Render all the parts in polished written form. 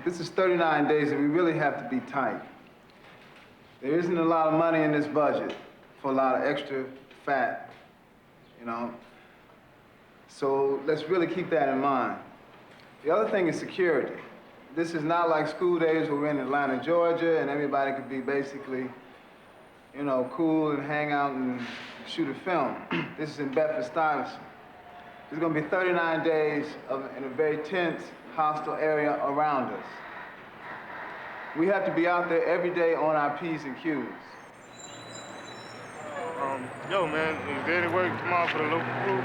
This is 39 days and we really have to be tight. There isn't a lot of money in this budget for a lot of extra fat, you know? So let's really keep that in mind. The other thing is security. This is not like school days where we're in Atlanta, Georgia, and everybody could be basically, you know, cool and hang out and shoot a film. This is in Bedford-Stuyvesant. There's gonna be 39 days in a very tense, hostile area around us. We have to be out there every day on our P's and Q's. Yo, man, is there any work tomorrow for the local crew?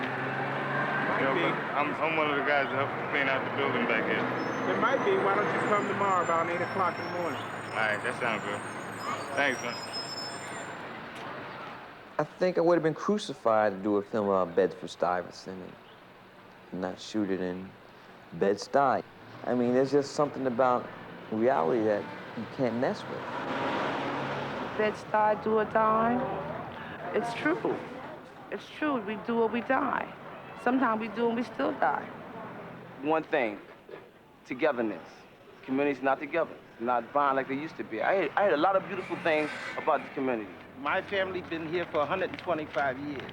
You know, I'm one of the guys that help clean out the building back here. It might be. Why don't you come tomorrow about 8 o'clock in the morning? All right, that sounds good. Thanks, man. I think I would have been crucified to do a film about Bedford-Stuyvesant and not shoot it in Bed-Stuy. I mean, there's just something about reality that you can't mess with. Bed-Stuy, do or die. It's true. It's true. We do or we die. Sometimes we do and we still die. One thing, togetherness. Community's not together, not violent like they used to be. I heard a lot of beautiful things about the community. My family been here for 125 years.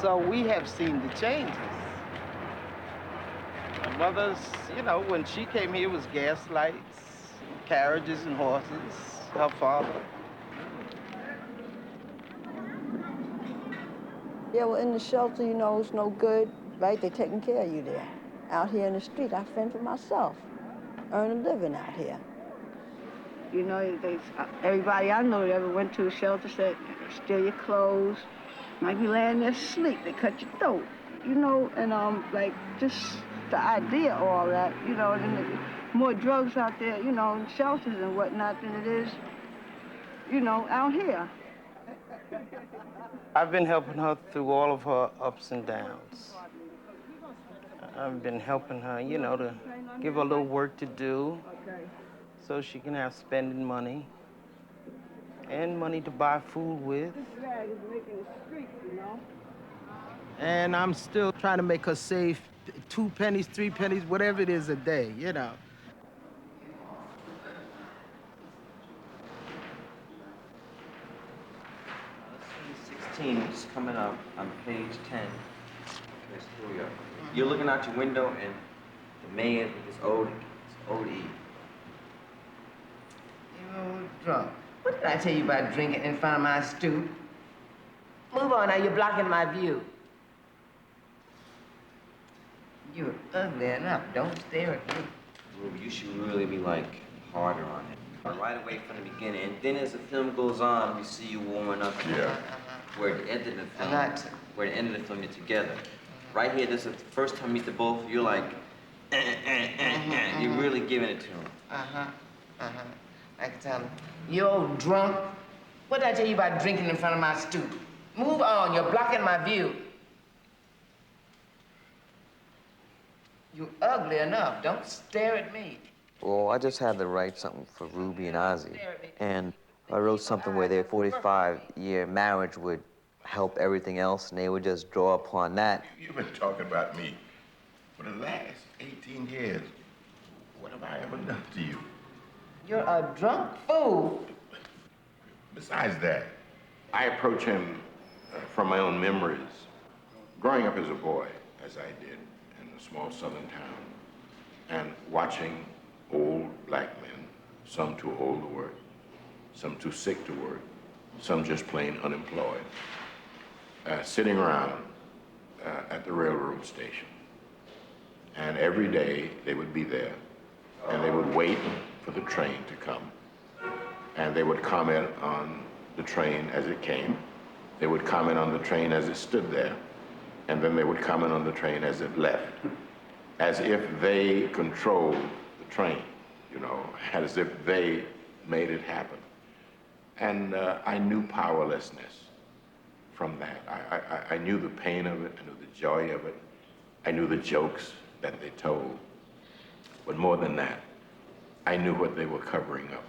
So we have seen the changes. My mother's, you know, when she came here, it was gas lights, carriages and horses. Her father. Yeah, well, in the shelter, you know, it's no good, right? They're taking care of you there. Out here in the street, I fend for myself, earn a living out here. You know, everybody I know that ever went to a shelter said, steal your clothes, might be laying there asleep, they cut your throat, you know, and like just the idea of all that, you know, and there's more drugs out there, you know, in shelters and whatnot than it is, you know, out here. I've been helping her through all of her ups and downs. I've been helping her, you know, to give her a little work to do so she can have spending money and money to buy food with. And I'm still trying to make her save 2 pennies, 3 pennies, whatever it is a day, you know. Is coming up on page 10. Here we go. You're looking out your window and the man is OD. It's OD. You old drunk. What did I tell you about drinking in front of my stoop? Move on now, you're blocking my view. You're ugly enough. Don't stare at me. Ruby, you should really be like harder on it. Right away from the beginning. And then as the film goes on, we see you warming up. Yeah. Where at the end of the film, you're together. Right here, this is the first time you meet the both, you're like, You're really giving it to him. I can tell him. You old drunk. What did I tell you about drinking in front of my stoop? Move on, you're blocking my view. You're ugly enough. Don't stare at me. Well, I just had to write something for Ruby and Ozzy. And I wrote something where their 45-year marriage would help everything else, and they would just draw upon that. You've been talking about me for the last 18 years. What have I ever done to you? You're a drunk fool. Besides that, I approach him from my own memories. Growing up as a boy, as I did, in a small southern town, and watching old black men, some too old to work, some too sick to work, some just plain unemployed, sitting around at the railroad station. And every day they would be there, and they would wait for the train to come. And they would comment on the train as it came. They would comment on the train as it stood there. And then they would comment on the train as it left, as if they controlled the train, you know, as if they made it happen. And I knew powerlessness from that. I knew the pain of it, I knew the joy of it, I knew the jokes that they told. But more than that, I knew what they were covering up.